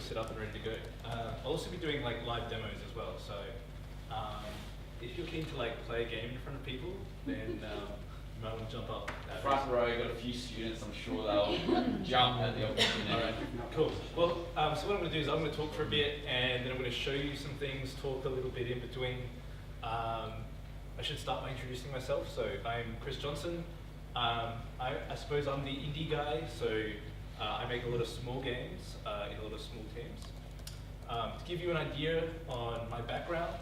set up and ready to go. I'll also be doing like live demos as well. So if you're keen to like play a game in front of people, then you might want to jump up. Front row, got a few students. I'm sure they'll jump at the opportunity. All right, cool. Well, so what I'm going to do is I'm going to talk for a bit, and then I'm going to show you some things, talk a little bit in between. I should start by introducing myself. So I'm Chris Johnson. I suppose I'm the indie guy, so I make a lot of small games in a lot of small teams. To give you an idea on my background,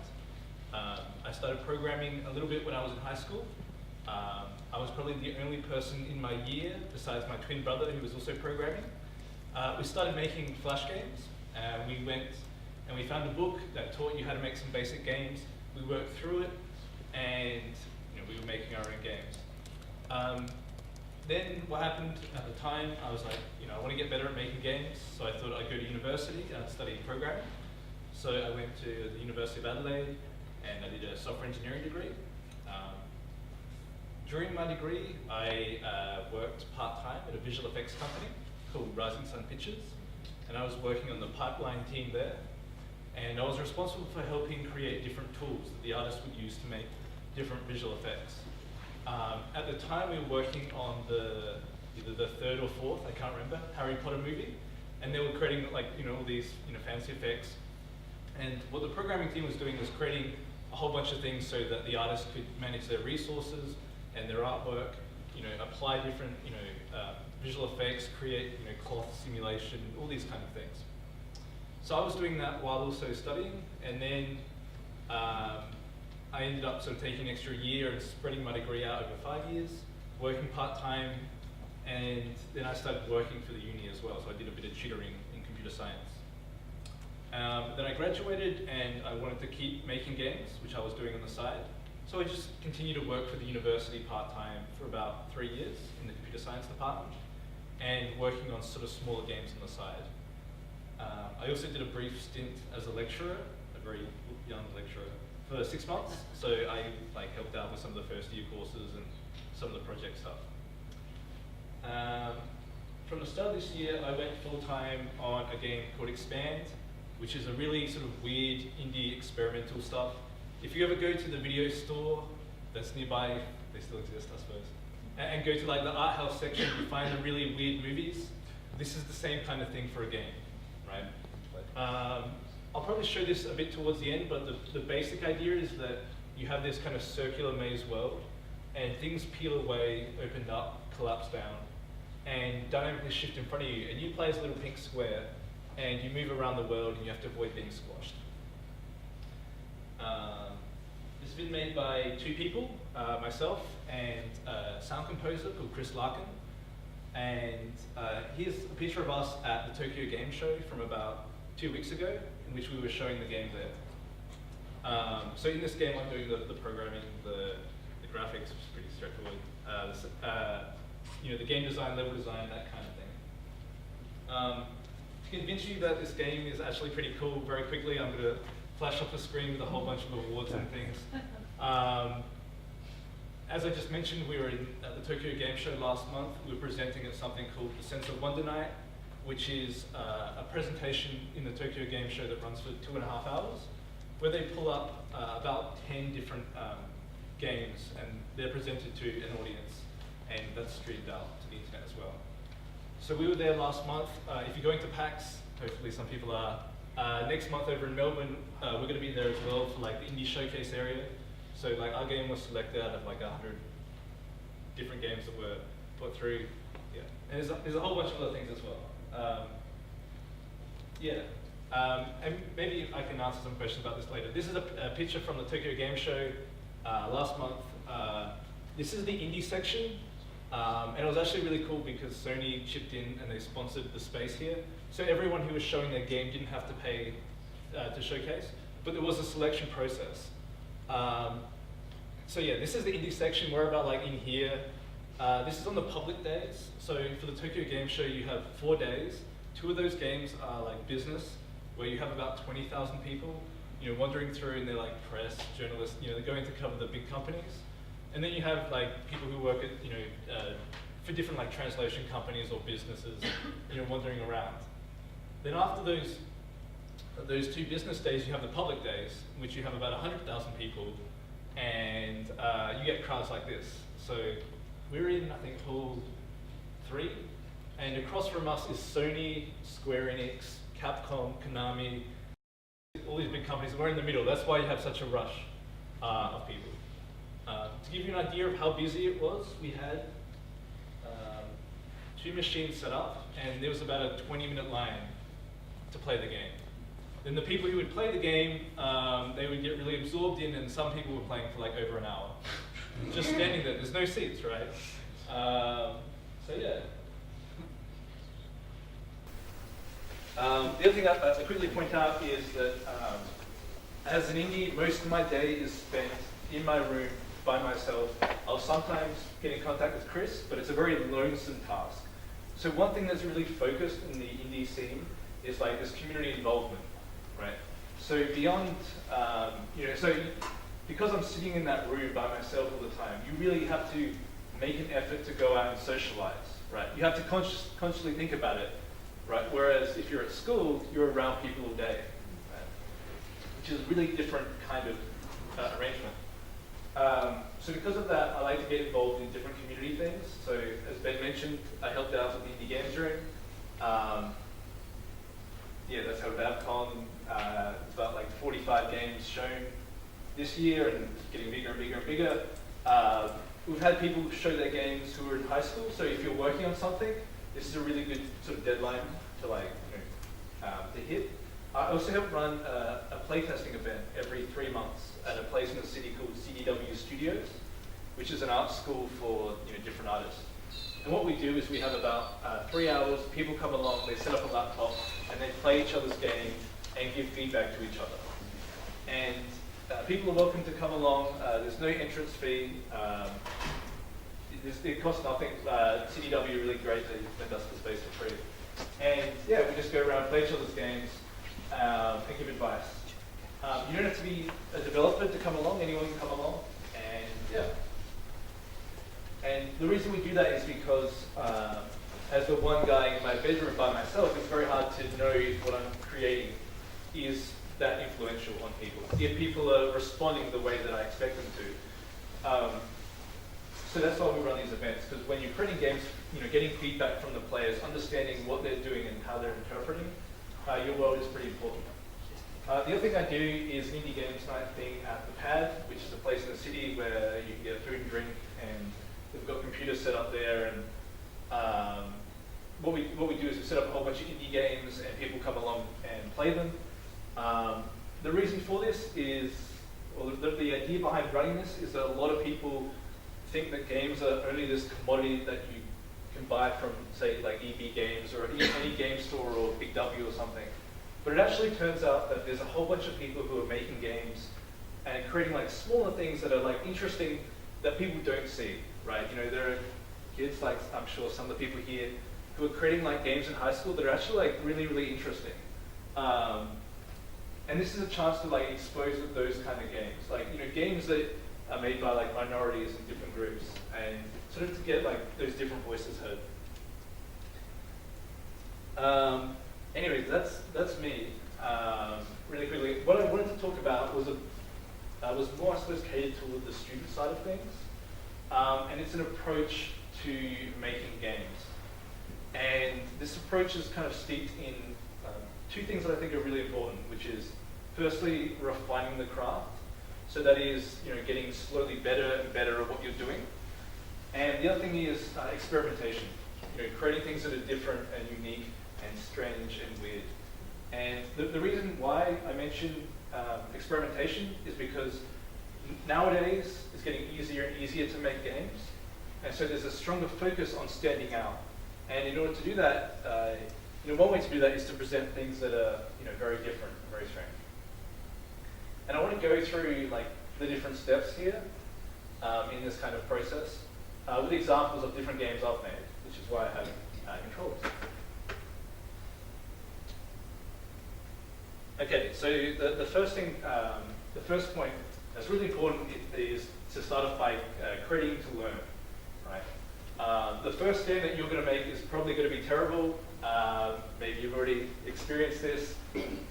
I started programming a little bit when I was in high school. I was probably the only person in my year, besides my twin brother, who was also programming. We started making Flash games. We went and we found a book that taught you how to make some basic games. We worked through it, and we were making our own games. Then what happened at the time, I was like, I want to get better at making games, so I thought I'd go to university and I'd study programming. So I went to the University of Adelaide and I did a software engineering degree. During my degree, I worked part-time at a visual effects company called Rising Sun Pictures, and I was working on the pipeline team there. And I was responsible for helping create different tools that the artists would use to make different visual effects. At the time, we were working on either the third or fourth, I can't remember, Harry Potter movie, and they were creating all these fancy effects. And what the programming team was doing was creating a whole bunch of things so that the artists could manage their resources and their artwork, apply different visual effects, create cloth simulation, all these kind of things. So I was doing that while also studying, and then I ended up sort of taking an extra year and spreading my degree out over 5 years, working part-time, and then I started working for the uni as well, so I did a bit of tutoring in computer science. Then I graduated and I wanted to keep making games, which I was doing on the side. So I just continued to work for the university part-time for about 3 years in the computer science department, and working on sort of smaller games on the side. I also did a brief stint as a lecturer, a very young lecturer, for 6 months. So I helped out with some of the first year courses and some of the project stuff. From the start of this year, I went full-time on a game called Expand, which is a really sort of weird indie experimental stuff. If you ever go to the video store that's nearby, they still exist, I suppose, and go to like the art house section, you find the really weird movies. This is the same kind of thing for a game, right? I'll probably show this a bit towards the end, but the basic idea is that you have this kind of circular maze world, and things peel away, open up, collapse down, and dynamically shift in front of you, and you play as a little pink square, and you move around the world, and you have to avoid being squashed. This has been made by 2 people, myself and a sound composer called Chris Larkin. And here's a picture of us at the Tokyo Game Show from about 2 weeks ago, in which we were showing the game there. So in this game, I'm doing the programming, the graphics, which is pretty straightforward. The game design, level design, that kind of thing. To convince you that this game is actually pretty cool, very quickly, I'm going to flash up the screen with a whole bunch of awards and things. As I just mentioned, we were at the Tokyo Game Show last month. We were presenting at something called the Sense of Wonder Night, which is a presentation in the Tokyo Game Show that runs for 2.5 hours, where they pull up about 10 different games, and they're presented to an audience, and that's streamed out to the internet as well. So we were there last month. If you're going to PAX, hopefully some people are, next month over in Melbourne, we're going to be there as well for like the indie showcase area. So like our game was selected out of like 100 different games that were put through. Yeah, and there's a whole bunch of other things as well. And maybe I can answer some questions about this later. This is a picture from the Tokyo Game Show last month. This is the indie section. And it was actually really cool because Sony chipped in and they sponsored the space here. So everyone who was showing their game didn't have to pay to showcase, but there was a selection process. So yeah, this is the indie section. We're about like in here. This is on the public days. So for the Tokyo Game Show, you have 4 days. 2 of those games are like business, where you have about 20,000 people, wandering through, and they're like press, journalists, they're going to cover the big companies. And then you have like people who work at, for different like translation companies or businesses, wandering around. Then after those 2 business days, you have the public days, in which you have about 100,000 people, and you get crowds like this. So we're in, I think, Hall 3, and across from us is Sony, Square Enix, Capcom, Konami, all these big companies. We're in the middle. That's why you have such a rush of people. To give you an idea of how busy it was, we had 2 machines set up, and there was about a 20-minute line to play the game. Then the people who would play the game, they would get really absorbed in, and some people were playing for like over an hour. Just standing there, there's no seats, right? So yeah. The other thing I quickly point out is that as an indie, most of my day is spent in my room by myself. I'll sometimes get in contact with Chris, but it's a very lonesome task. So one thing that's really focused in the indie scene is like this community involvement, right? So beyond, so because I'm sitting in that room by myself all the time, you really have to make an effort to go out and socialize, right? You have to consciously think about it, right? Whereas if you're at school, you're around people all day, right? Which is a really different kind of arrangement. So because of that, I like to get involved in different community things. So as Ben mentioned, I helped out with the Indie Games Room. Yeah, that's how Babcon, it's about like 45 games shown this year, and it's getting bigger and bigger and bigger. We've had people show their games who are in high school, so if you're working on something, this is a really good sort of deadline to to hit. I also help run a playtesting event every 3 months at a place in the city called GDD Studios, which is an art school for different artists. And what we do is we have about 3 hours, people come along, they set up a laptop, and they play each other's game and give feedback to each other. And people are welcome to come along, there's no entrance fee, it costs nothing. CDW are really great, they lend us the space for free. And yeah, we just go around, play each other's games, and give advice. You don't have to be a developer to come along, anyone can come along, and yeah. And the reason we do that is because as the one guy in my bedroom by myself, it's very hard to know if what I'm creating is that influential on people, if people are responding the way that I expect them to. So that's why we run these events, because when you're creating games, getting feedback from the players, understanding what they're doing and how they're interpreting your world is pretty important. The other thing I do is an indie games night thing at the Pad, which is a place in the city where you can get food and drink, and we've got computers set up there. And what we do is we set up a whole bunch of indie games, and people come along and play them. The reason for this is, well, the idea behind running this is that a lot of people think that games are only this commodity that you can buy from, say, like EB Games or any game store or Big W or something. But it actually turns out that there's a whole bunch of people who are making games and creating like smaller things that are like interesting that people don't see, right? There are kids, like I'm sure some of the people here, who are creating like games in high school that are actually like really, really interesting. And this is a chance to like expose those kind of games, like games that are made by like minorities and different groups, and sort of to get like those different voices heard. Anyways, that's me. Really quickly, what I wanted to talk about was more, I suppose, catered toward the student side of things, and it's an approach to making games. And this approach is kind of steeped in 2 things that I think are really important, which is firstly refining the craft. So that is, getting slowly better and better at what you're doing. And the other thing is experimentation. Creating things that are different and unique and strange and weird. And the reason why I mention experimentation is because nowadays it's getting easier and easier to make games. And so there's a stronger focus on standing out. And in order to do that, one way to do that is to present things that are very different, very strange. And I want to go through like the different steps here in this kind of process with examples of different games I've made, which is why I have controls. Okay, so the first thing, the first point that's really important is to start off by creating to learn, right? The first game that you're going to make is probably going to be terrible. Maybe you've already experienced this.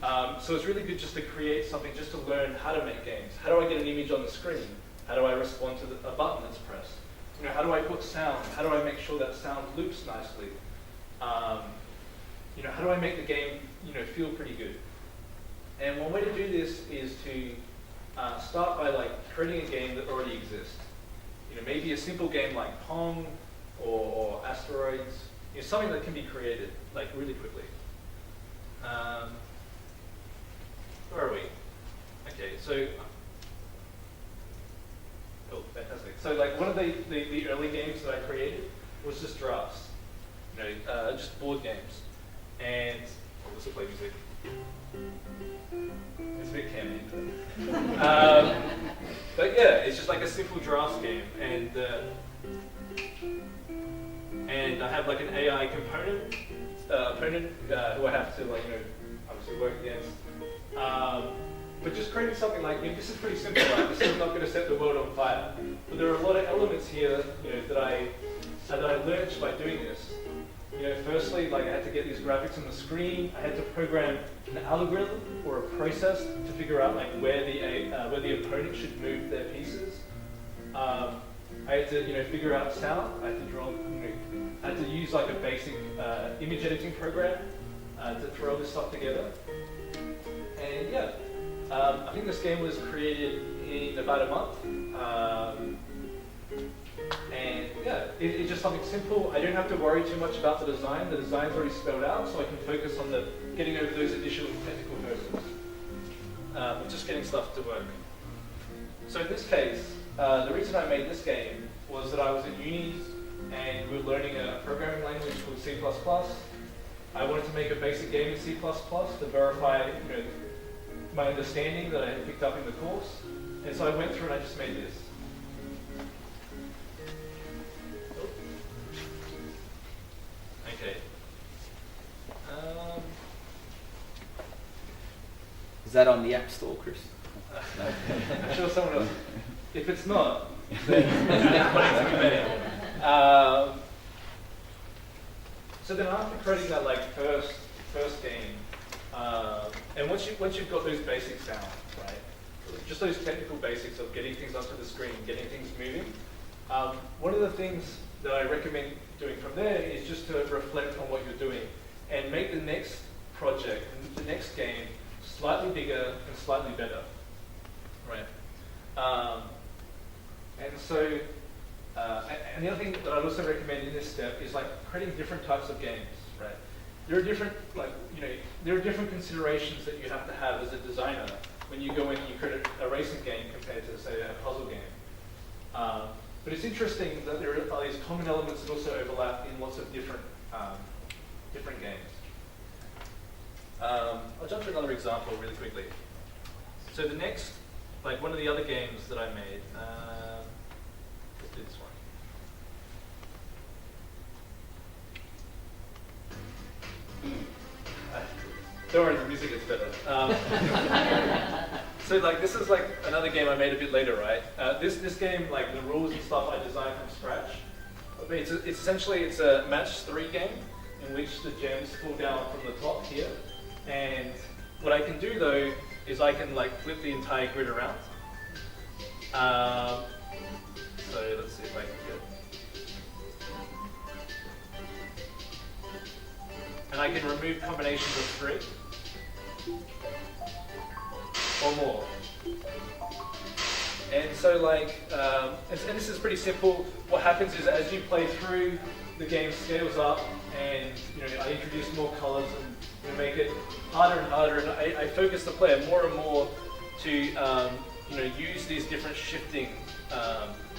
So it's really good just to create something, just to learn how to make games. How do I get an image on the screen? How do I respond to a button that's pressed? How do I put sound? How do I make sure that sound loops nicely? How do I make the game feel pretty good? And one way to do this is to start by creating a game that already exists. Maybe a simple game like Pong or Asteroids. Something that can be created really quickly. Where are we? Okay, so oh, fantastic. So one of the early games that I created was just drafts, just board games. And this will play music. It's a bit canny. But yeah, it's just a simple drafts game, and I have an AI opponent who I have to obviously work against. But just creating something this is pretty simple, right? This is not going to set the world on fire. But there are a lot of elements here, that I learned just by doing this. Firstly, I had to get these graphics on the screen. I had to program an algorithm or a process to figure out where the opponent should move their pieces. I had to figure out sound. I had to draw. I had to use a basic image editing program to throw this stuff together. And yeah, I think this game was created in about a month. And yeah, it's just something simple. I don't have to worry too much about the design. The design's already spelled out, so I can focus on getting over those additional technical hurdles. Just getting stuff to work. So in this case, the reason I made this game was that I was at uni and we were learning a programming language called C++. I wanted to make a basic game in C++ to verify my understanding that I had picked up in the course. And so I went through and I just made this. Okay. Is that on the App Store, Chris? I'm sure someone else. If it's not, then it's money to be made. So then after creating that first game, and once you've got those basic sounds, right, just those technical basics of getting things onto the screen, getting things moving, one of the things that I recommend doing from there is just to reflect on what you're doing and make the next project, the next game, slightly bigger and slightly better, right? And so, and the other thing that I'd also recommend in this step is creating different types of games, right? There are different, there are different considerations that you have to have as a designer when you go in and you create a racing game compared to, say, a puzzle game. But it's interesting that there are these common elements that also overlap in lots of different games. I'll jump to another example really quickly. So the next, one of the other games that I made, let's do this one. Don't worry, the music gets better. So this is another game I made a bit later, right? This game, the rules and stuff I designed from scratch. It's essentially a match 3 game in which the gems fall down from the top here. And what I can do though is I can flip the entire grid around. So let's see if I can get it. And I can remove combinations of 3 or more. And so and this is pretty simple. What happens is as you play through, the game scales up and I introduce more colors and make it harder and harder, and I focus the player more and more to use these different shifting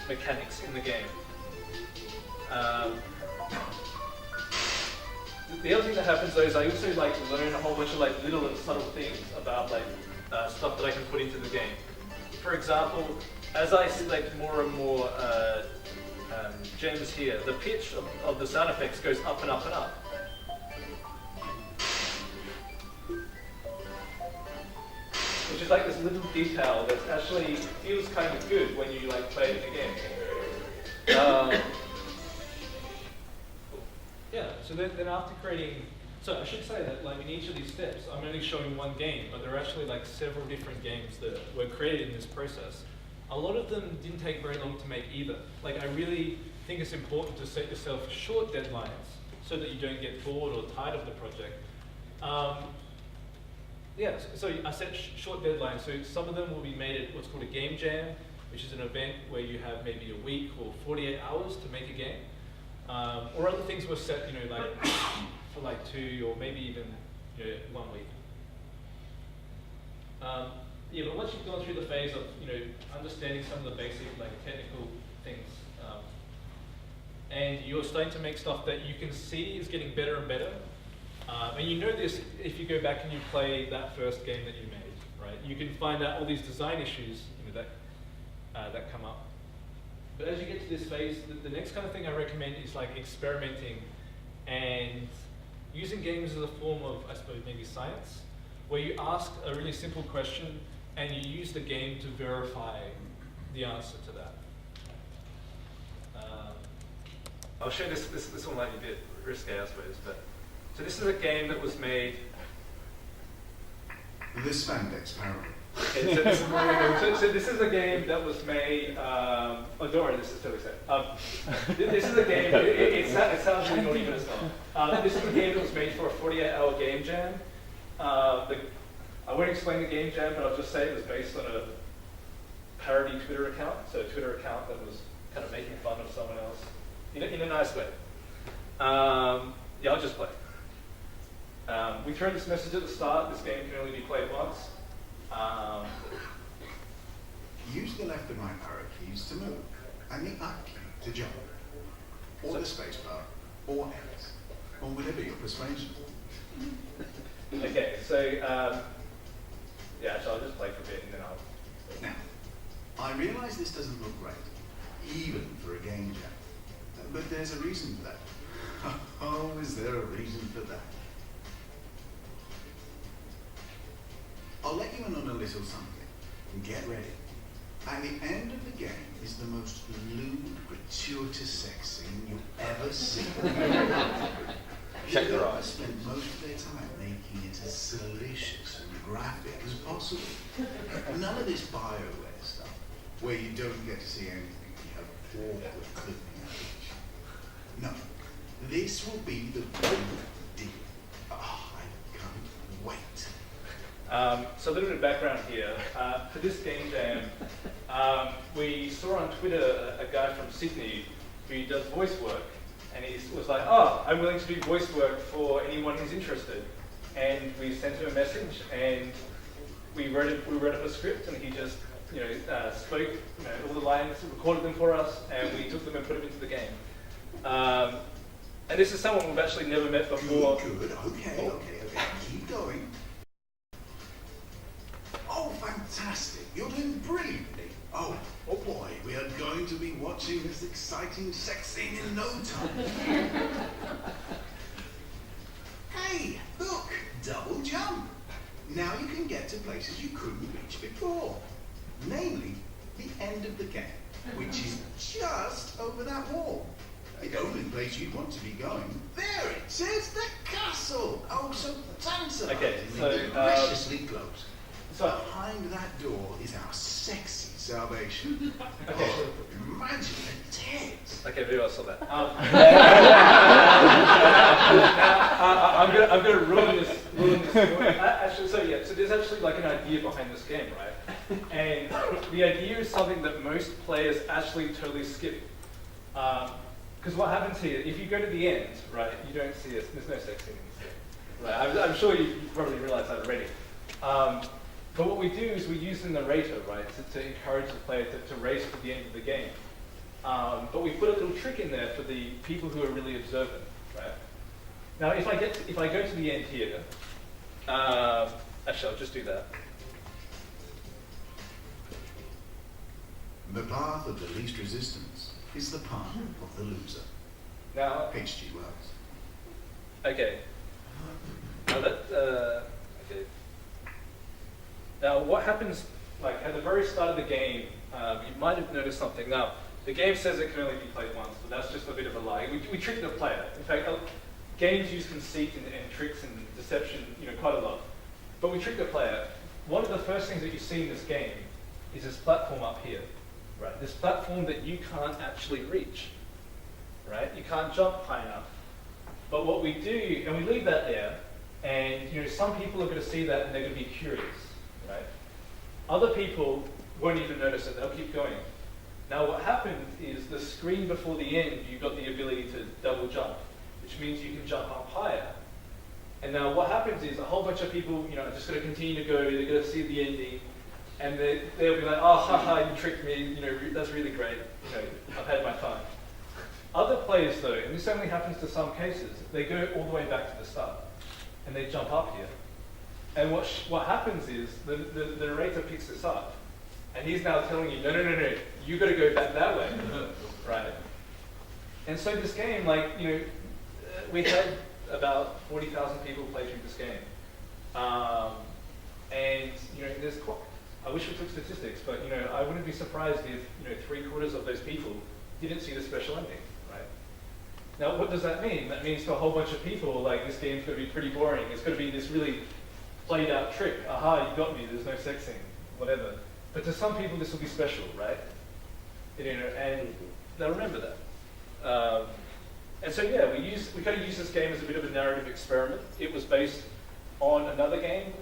mechanics in the game. The other thing that happens though is I also learn a whole bunch of little and subtle things about stuff that I can put into the game. For example, as I select more and more gems here, the pitch of the sound effects goes up and up and up. Which is this little detail that actually feels kind of good when you play it in the game. So then after creating, so I should say that like in each of these steps, I'm only showing one game, but there are actually like several different games that were created in this process. A lot of them didn't take very long to make either. Like I really think it's important to set yourself short deadlines so that you don't get bored or tired of the project. Yeah, so I set short deadlines. So some of them will be made at what's called a game jam, which is an event where you have maybe a week or 48 hours to make a game. Or other things were set, you know, like for like 2 or maybe even 1 week. Yeah, but once you've gone through the phase of understanding some of the basic like technical things, and you're starting to make stuff that you can see is getting better and better, and you know this if you go back and you play that first game that you made, right? You can find out all these design issues that come up. But as you get to this phase, the next kind of thing I recommend is like experimenting and using games as a form of, I suppose, maybe science, where you ask a really simple question and you use the game to verify the answer to that. I'll show this one might be a bit risque, I suppose, but so this is a game that was made. This spandex, apparently. Okay, so this is a game that was made. Oh, don't worry, this is totally safe. This is a game. It sounds really naughty, but it's not. This is a game that was made for a 48-hour game jam. I won't explain the game jam, but I'll just say it was based on a parody Twitter account. So a Twitter account that was kind of making fun of someone else in a nice way. Yeah, I'll just play. We throw this message at the start. This game can only be played once. Use the left and right arrow keys to move, and the up key to jump, or the space bar, or X, or whatever your persuasion. Okay, so yeah, so I'll just play for a bit and then I'll. Now, I realise this doesn't look great, even for a game jam, but there's a reason for that. Oh, is there a reason for that? I'll let you in on a little something. Get ready. At the end of the game is the most lewd, gratuitous sex scene you've ever seen. Check your eyes. Spent most of their time making it as delicious and graphic as possible. None of this BioWare stuff, where you don't get to see anything. You have awkward clipping out each. No, this will be the big deal. Oh, I can't wait. So a little bit of background here. For this game jam, we saw on Twitter a guy from Sydney who does voice work, and he was like, "Oh, I'm willing to do voice work for anyone who's interested." And we sent him a message, and we wrote up a script, and he just spoke all the lines, recorded them for us, and we took them and put them into the game. And this is someone we've actually never met before. Good. Okay. Keep going. Oh, fantastic. You're doing brilliantly. Oh boy, we are going to be watching this exciting sex scene in no time. Hey, look, double jump. Now you can get to places you couldn't reach before. Namely, the end of the game, which is just over that wall. The only place you'd want to be going. There it is, the castle. Oh, so tantalizing. Okay, so preciously close. So behind that door is our sexy salvation. Okay. Oh, imagine the tits. okay, maybe I'll stop that. I'm gonna ruin this story. Actually, so there's actually like an idea behind this game, right? And the idea is something that most players actually totally skip. Because what happens here, if you go to the end, right, you don't see this. There's no sex in this. Right? I'm sure you probably realize that already. But what we do is we use the narrator, right, to encourage the player to race to the end of the game. But we put a little trick in there for the people who are really observant, right? Now, if I go to the end here, actually, I'll just do that. The path of the least resistance is the path of the loser. Now, H.G. Wells. okay. Now okay. Now, what happens, like, at the very start of the game, you might have noticed something. Now, the game says it can only be played once, but that's just a bit of a lie. We tricked the player. In fact, games use conceit and tricks and deception, quite a lot. But we trick the player. One of the first things that you see in this game is this platform up here, right? This platform that you can't actually reach, right? You can't jump high enough. But what we do, and we leave that there, and some people are going to see that and they're going to be curious, right? Other people won't even notice it, they'll keep going. Now what happens is the screen before the end, you've got the ability to double jump, which means you can jump up higher. And now what happens is a whole bunch of people, are just going to continue to go, they're going to see the ending, and they'll be like, oh, haha, you tricked me, that's really great, I've had my time. Other players though, and this only happens to some cases, they go all the way back to the start, and they jump up here. And what happens is, the narrator picks this up, and he's now telling you, no, you got to go back that way, right? And so this game, we had about 40,000 people play through this game. And there's I wish we took statistics, but I wouldn't be surprised if 3/4 of those people didn't see the special ending, right? Now what does that mean? That means to a whole bunch of people, this game's going to be pretty boring. It's going to be this really played out trick. Aha, you got me, there's no sex scene, whatever. But to some people this will be special, right? And they'll remember that. And so yeah, we kind of use this game as a bit of a narrative experiment. It was based on another game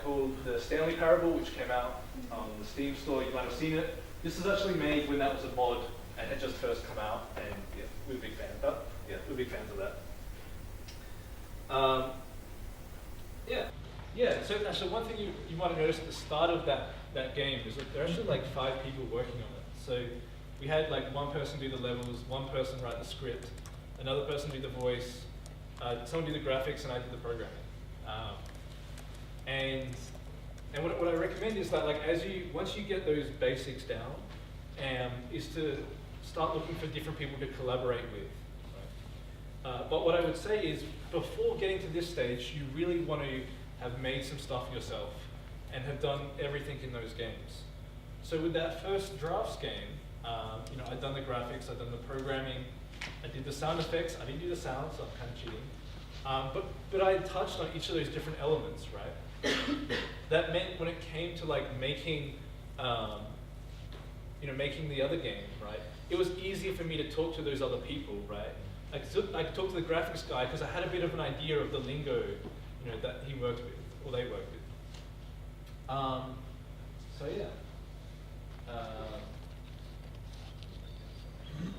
called The Stanley Parable, which came out on the Steam store. You might have seen it. This was actually made when that was a mod and had just first come out, and yeah, we're big fans of that. Yeah, we're big fans of that. So one thing you might have noticed at the start of that game is that there are actually 5 people working on it. So we had one person do the levels, one person write the script, another person do the voice, someone do the graphics, and I did the programming. And what I recommend is that once you get those basics down, is to start looking for different people to collaborate with. Right? But what I would say is, before getting to this stage, you really want to have made some stuff yourself and have done everything in those games. So with that first drafts game, I'd done the graphics, I'd done the programming, I did the sound effects. I didn't do the sound, so I'm kind of cheating. But I touched on each of those different elements, right? That meant when it came to making, making the other game, right? It was easier for me to talk to those other people, right? I could talk to the graphics guy because I had a bit of an idea of the lingo, that he worked with or they worked with. So yeah.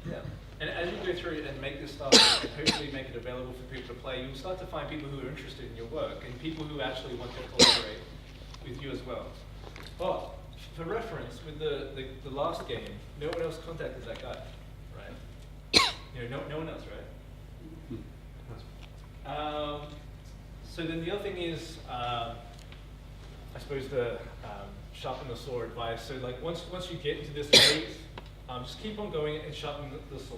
Yeah. And as you go through and make this stuff and hopefully make it available for people to play, you'll start to find people who are interested in your work and people who actually want to collaborate with you as well. But for reference, with the last game, no one else contacted that guy, right? No one else, right? So then the other thing is, I suppose the sharpen the saw advice. So once you get into this phase, just keep on going and sharpen the saw.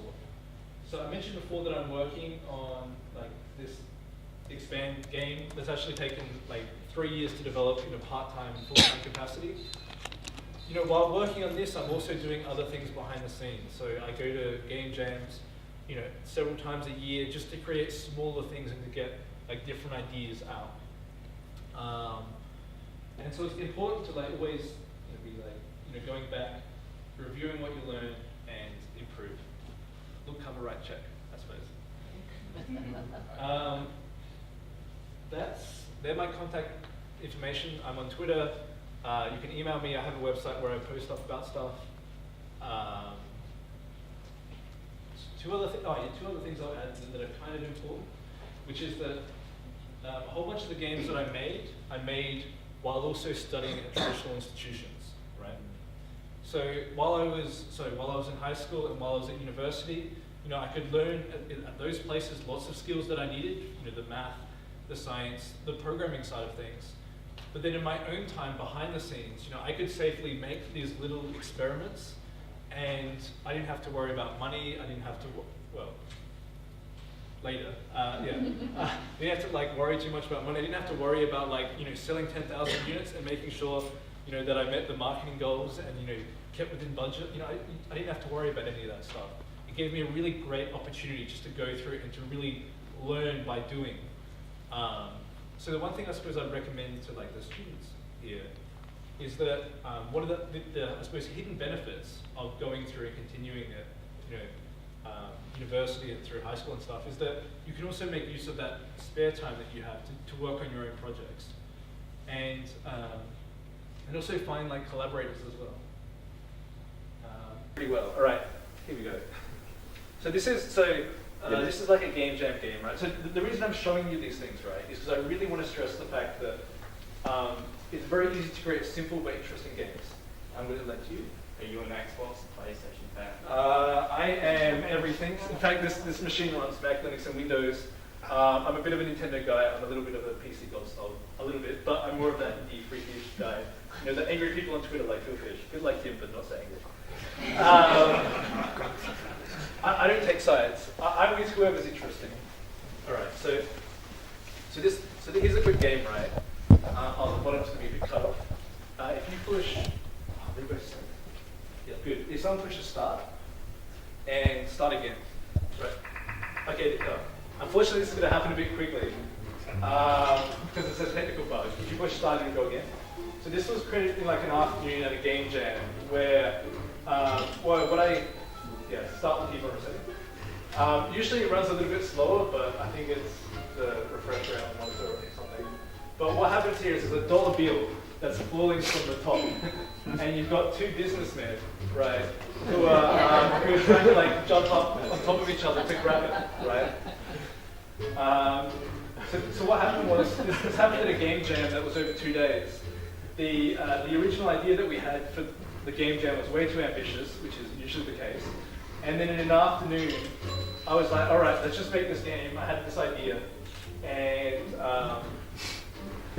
So I mentioned before that I'm working on this expand game that's actually taken 3 years to develop in a part-time and full-time capacity. While working on this, I'm also doing other things behind the scenes. So I go to game jams, several times a year just to create smaller things and to get different ideas out. And so it's important to always be going back, reviewing what you learn, and improve. Look, cover, write, check, I suppose. They're my contact information. I'm on Twitter. You can email me. I have a website where I post stuff about stuff. Two other things I'll add that are kind of important, which is that a whole bunch of the games that I made while also studying at traditional institutions, right? So while I was in high school and while I was at university, I could learn at those places lots of skills that I needed, the math, the science, the programming side of things. But then in my own time behind the scenes, I could safely make these little experiments, and I didn't have to worry about money. I didn't have to, later, yeah. I didn't have to worry too much about money. I didn't have to worry about selling 10,000 units and making sure that I met the marketing goals and kept within budget. I didn't have to worry about any of that stuff. It gave me a really great opportunity just to go through and to really learn by doing. So the one thing I suppose I'd recommend to like the students here is that what are the I suppose hidden benefits of going through and continuing at university and through high school and stuff is that you can also make use of that spare time that you have to work on your own projects, and also find like collaborators as well. Pretty well. All right, here we go. So this is this is like a game jam game, right? So the reason I'm showing you these things, right, is because I really want to stress the fact that it's very easy to create simple but interesting games. I'm going to let you. Are you an Xbox, PlayStation fan? I am everything. In fact, this machine runs Mac, Linux, and Windows. I'm a bit of a Nintendo guy. I'm a little bit of a PC godsnob, a little bit, but I'm more of that indie freakish guy. You know, the angry people on Twitter like Phil Fish. Good like him, but not so angry. I don't take sides. I'm with whoever's interesting. All right, so here's a quick game, right? On the bottom's going to be a bit cut off. If you push, there you go. Yeah, good. If someone pushes start and start again, right? Okay. Unfortunately, this is going to happen a bit quickly because it's a technical bug. If you push start, you go again. So this was created in like an afternoon at a game jam where, start with keyboard for a second. Usually it runs a little bit slower, but I think it's the refresh rate on the monitor or something. But what happens here is there's a dollar bill that's falling from the top, and you've got two businessmen, right, who are trying to like jump up on top of each other to grab it, right? So what happened was, this happened at a game jam that was over 2 days. The original idea that we had for the game jam was way too ambitious, which is usually the case. And then in an afternoon, I was like, all right, let's just make this game. I had this idea, and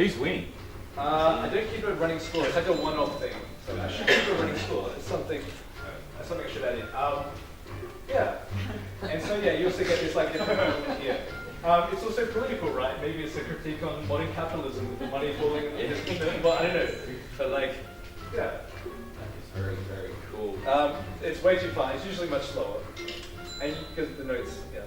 Who's winning? I don't keep a running score. It's like a one-off thing. So I should keep a running score. It's something I should add in. Yeah. And so yeah, you also get this like different here. It's also political, right? Maybe it's a critique on modern capitalism with the money falling in the well, I don't know. But like, yeah. It's very, very cool. It's way too fun. It's usually much slower. And because the notes, yeah.